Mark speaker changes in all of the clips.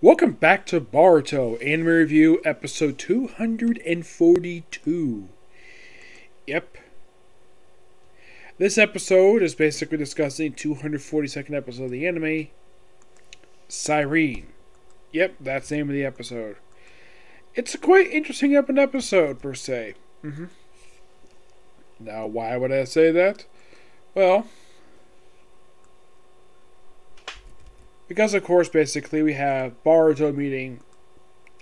Speaker 1: Welcome back to Boruto Anime Review episode 242. Yep. This episode is basically discussing 242nd episode of the anime, Seiren. Yep, that's the name of the episode. It's a quite interesting episode, per se. Now, why would I say that? Well, because, of course, basically, we have Boruto meeting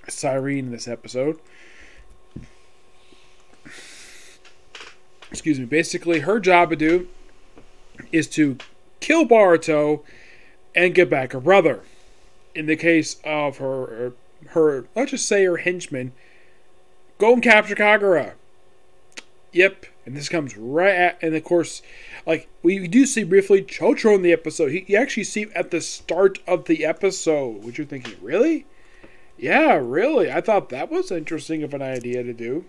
Speaker 1: Seiren in this episode. Excuse me. Basically, her job to do is to kill Boruto and get back her brother. In the case of her let's just say her henchman, go and capture Kagura. Yep. And this comes right at, and of course, like, we do see briefly Chocho in the episode. You actually see him at the start of the episode, which you're thinking, really? Yeah, really? I thought that was interesting of an idea to do.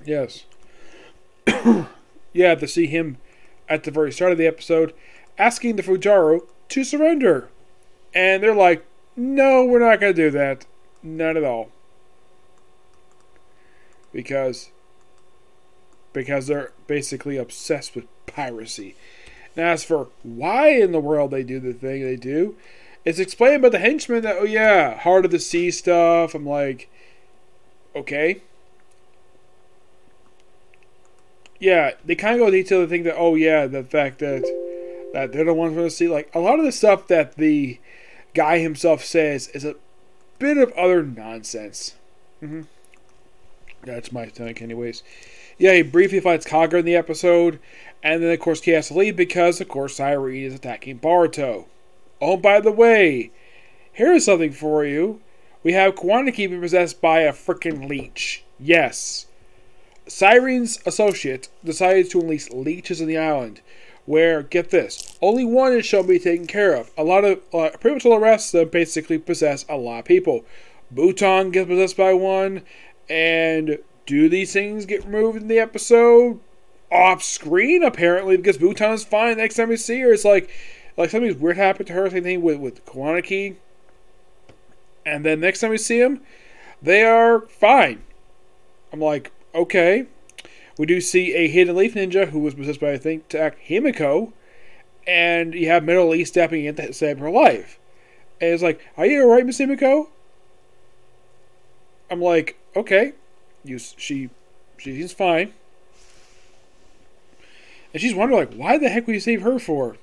Speaker 1: Yes. Yeah, to see him at the very start of the episode asking the Fujaru to surrender. And they're like, no, we're not going to do that. Not at all. Because they're basically obsessed with piracy. Now, as for why in the world they do the thing they do, it's explained by the henchman that, oh yeah, heart of the sea stuff. I'm like, okay. Yeah, they kind of go into detail to think that, oh yeah, the fact that they're the ones from the sea. Like, a lot of the stuff that the guy himself says is a bit of other nonsense. That's my take anyways. Yeah, he briefly fights Kagura in the episode, and then of course he has to leave because of course Seiren is attacking Boruto. Oh, by the way, here's something for you. We have Kawanaki being possessed by a freaking leech. Yes. Seiren's associate decided to unleash leeches in the island, where, get this, only one is shown to be taken care of. A lot of, pretty much all the rest of them basically possess a lot of people. Buton gets possessed by one, and do these things get removed in the episode? Off screen, apparently, because Buton is fine. Next time we see her, it's like something weird happened to her. Same thing with Kawanaki. And then next time we see them, they are fine. I'm like, okay. We do see a Hidden Leaf Ninja who was possessed by, I think, Himiko. And you have Middle East stepping in to save her life. And it's like, are you alright, Miss Himiko? I'm like, okay. She seems fine. And she's wondering, like, why the heck would you save her for?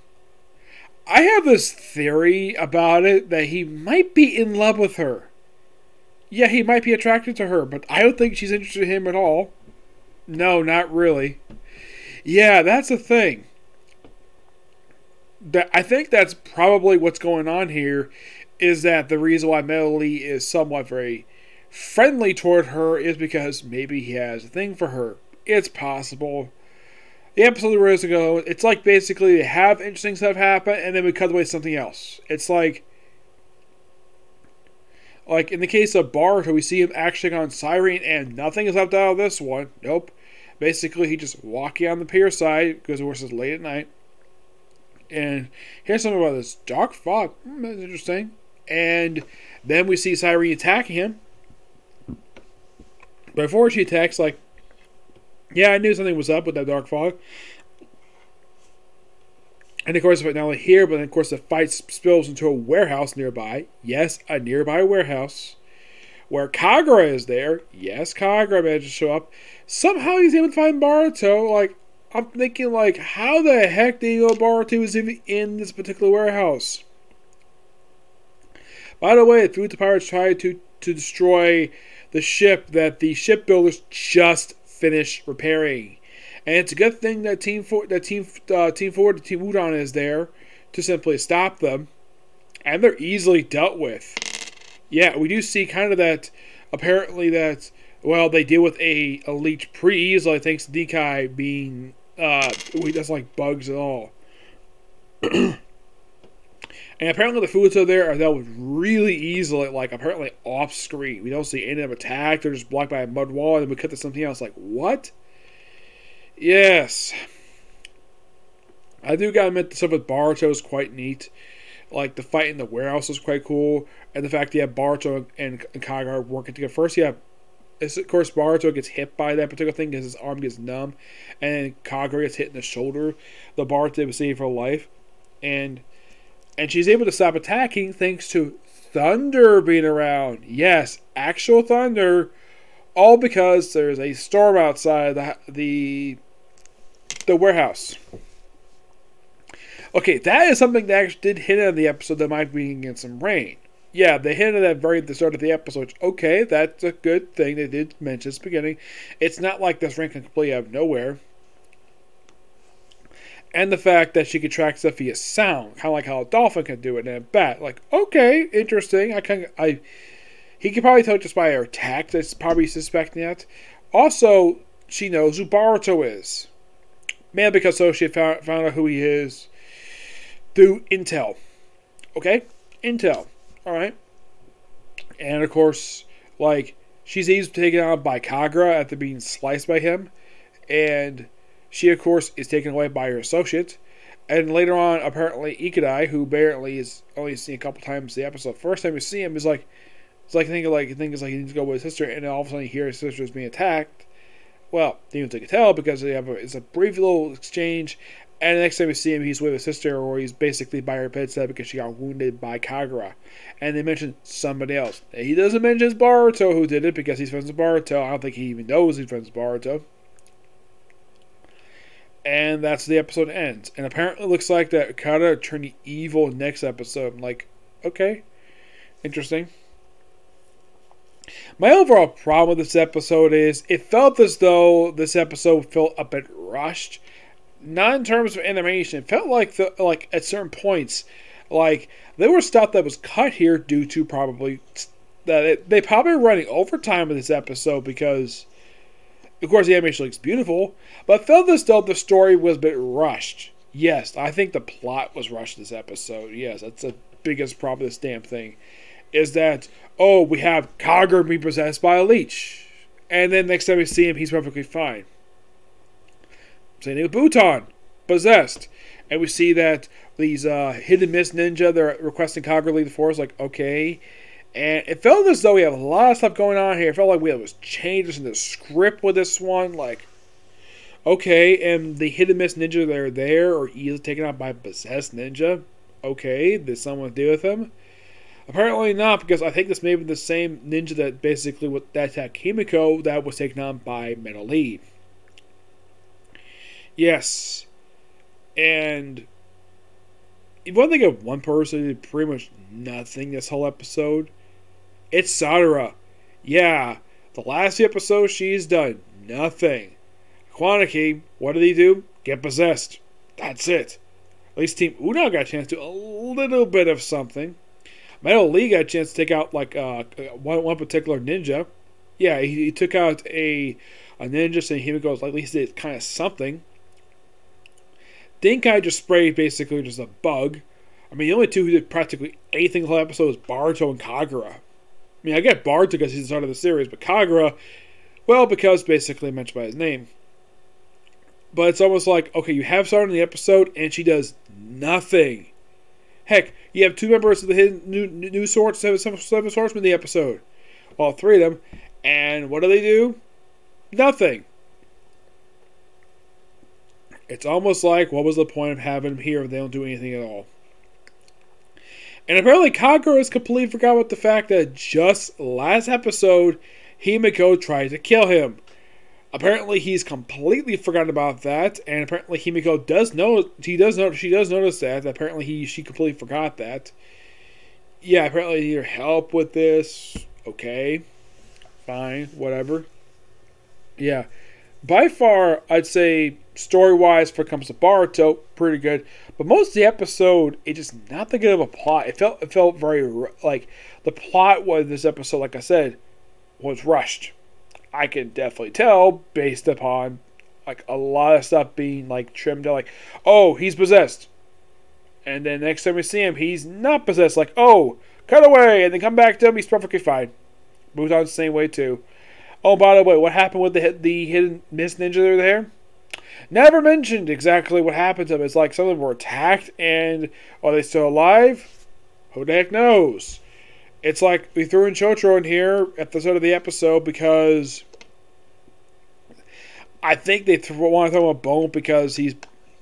Speaker 1: I have this theory about it that he might be in love with her. Yeah, he might be attracted to her, but I don't think she's interested in him at all. No, not really. Yeah, that's the thing. I think that's probably what's going on here, is that the reason why Melody is somewhat very friendly toward her is because maybe he has a thing for her. It's possible. The episode where it's go, it's like basically they have interesting stuff happen and then we cut away to something else. It's like in the case of Boruto, we see him acting on Seiren and nothing is left out of this one. Nope. Basically, he just walking on the pier side because of course it's late at night. And here's something about this dark fog. That's interesting. And then we see Seiren attacking him. Before she attacks, like, yeah, I knew something was up with that dark fog. And of course, not only here, but then of course the fight spills into a warehouse nearby. Yes, a nearby warehouse. Where Kagura is there. Yes, Kagura managed to show up. Somehow he's able to find Boruto. Like, I'm thinking, like, how the heck do you know Boruto is even in this particular warehouse? By the way, the pirates tried to destroy the ship that the shipbuilders just finished repairing, and it's a good thing that Team Ford, Team Udon is there to simply stop them, and they're easily dealt with. Yeah, we do see kind of that. Apparently, that they deal with a leech pretty easily thanks to Nikai being he doesn't like bugs at all. And apparently the Futo there are dealt with really easily, like, apparently off screen. We don't see any of them attacked. They're just blocked by a mud wall, and then we cut to something else. Like, what? Yes. I do gotta admit, the stuff with Boruto is quite neat. Like the fight in the warehouse was quite cool, and the fact that you have Boruto and Kagura working together. First, you have, of course, Boruto gets hit by that particular thing because his arm gets numb, and Kagura gets hit in the shoulder. The Boruto was saved her life, and she's able to stop attacking thanks to thunder being around. Yes, actual thunder, all because there's a storm outside the warehouse. Okay, that is something that actually did hint at the episode that might be getting some rain. Yeah, they hinted at at the start of the episode. Okay, that's a good thing. They did mention at the beginning. It's not like this rain can completely out of nowhere. And the fact that she could track stuff via sound, kind of like how a dolphin can do it and a bat. Like, okay, interesting. He could probably tell just by her attack that's probably suspecting that. Also, she knows who Boruto is. Man, because so she found out who he is through intel. Okay? Intel. Alright? And of course, like, she's easily taken out by Kagura after being sliced by him. And she, of course, is taken away by her associate. And later on, apparently, Ikadai, who apparently is only seen a couple times the episode, first time you see him, is like, it's like, he needs to go with his sister, and then all of a sudden you hear his sister is being attacked. Well, they even take a tell because it's a brief little exchange, and the next time we see him, he's with his sister, or he's basically by her bedside because she got wounded by Kagura. And they mention somebody else. He doesn't mention it's Boruto who did it because he's friends with Boruto. I don't think he even knows he's friends with Boruto. And that's the episode ends. And apparently it looks like that Kagura turned evil next episode. I'm like, okay, interesting. My overall problem with this episode is it felt as though this episode felt a bit rushed. Not in terms of animation. It felt like at certain points, like there was stuff that was cut here due to probably that they probably were running overtime in this episode because, of course, the animation looks beautiful, but it felt as though the story was a bit rushed. Yes, I think the plot was rushed this episode. Yes, that's the biggest problem with this damn thing. Is that, oh, we have Kagura being possessed by a leech. And then next time we see him, he's perfectly fine. Same thing with Buton, possessed. And we see that these hidden mist ninja, they're requesting Kagura lead the force, like, okay. And it felt as though we have a lot of stuff going on here. It felt like we had changes in the script with this one, like, okay, and the hidden mist ninja that are there are easily taken out by a possessed ninja. Okay, did someone deal with them? Apparently not, because I think this may be the same ninja that basically that attacked Himiko that was taken on by Metal Lee. Yes. And if you want to think of one person who did pretty much nothing this whole episode, it's Sadara. Yeah, the last few episodes she's done nothing. Kwanaki, what did he do? Get possessed. That's it. At least Team Una got a chance to do a little bit of something. Metal Lee got a chance to take out like one particular ninja. Yeah, he took out a ninja, saying Himiko was like, at least did kind of something. Dinkai just sprayed basically just a bug. I mean, the only two who did practically anything the whole episode was Boruto and Kagura. I mean, I get Boruto because he's the start of the series, but Kagura, well, because basically mentioned by his name. But it's almost like, okay, you have someone in the episode, and she does nothing. Heck, you have two members of the hidden new swords, seven swordsmen in the episode. Well, three of them. And what do? Nothing. It's almost like, what was the point of having them here if they don't do anything at all? And apparently Kagura has completely forgot about the fact that just last episode, Himiko tried to kill him. Apparently he's completely forgotten about that, and apparently Himiko does know. She does notice that. Apparently she completely forgot that. Yeah, apparently you need your help with this. Okay, fine, whatever. Yeah, by far I'd say story-wise, for it comes to Boruto, pretty good. But most of the episode, it's just not that good of a plot. It felt very like the plot was this episode. Like I said, was rushed. I can definitely tell based upon like a lot of stuff being like trimmed down. Like, oh, he's possessed, and then next time we see him, he's not possessed. Like, oh, cut away, and then come back to him, he's perfectly fine. Moves on the same way too. Oh, by the way, what happened with the hidden mist ninja that were there? Never mentioned exactly what happened to them. It's like some of them were attacked, and are they still alive? Who the heck knows? It's like we threw in Chotro in here at the start of the episode because I think they want to throw him a bone because he's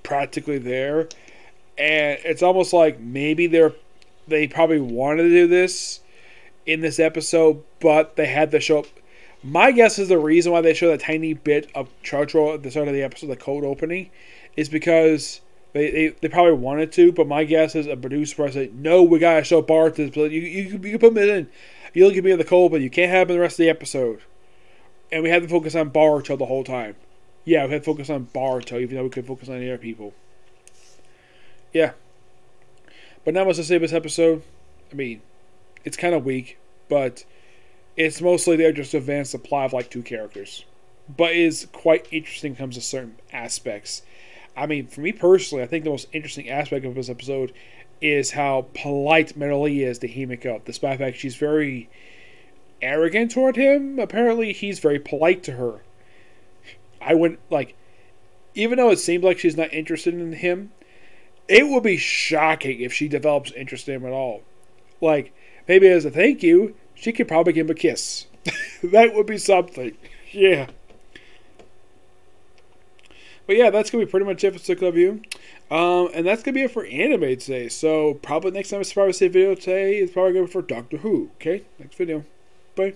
Speaker 1: practically there. And it's almost like maybe they probably wanted to do this in this episode, but they had to show up. My guess is the reason why they showed a tiny bit of Chotro at the start of the episode, the cold opening, is because they probably wanted to, but my guess is a producer probably said, no, we gotta show Bart this, but you can put him in. You can be in the cold, but you can't have him in the rest of the episode. And we had to focus on Boruto the whole time. Yeah, we had to focus on Boruto, even though we could focus on the other people. Yeah. But not much to say about this episode. I mean, it's kind of weak, but it's mostly there just to advance the plot of like 2 characters. But it is quite interesting when it comes to certain aspects. I mean, for me personally, I think the most interesting aspect of this episode is how polite Merely is to Himiko. Despite the fact she's very arrogant toward him, apparently he's very polite to her. I wouldn't, like, even though it seems like she's not interested in him, it would be shocking if she develops interest in him at all. Like, maybe as a thank you, she could probably give him a kiss. That would be something. Yeah. But yeah, that's going to be pretty much it for Cycle of You. And that's going to be it for anime today. So, probably next time I see a video today, it's probably going to be for Doctor Who. Okay? Next video. Bye.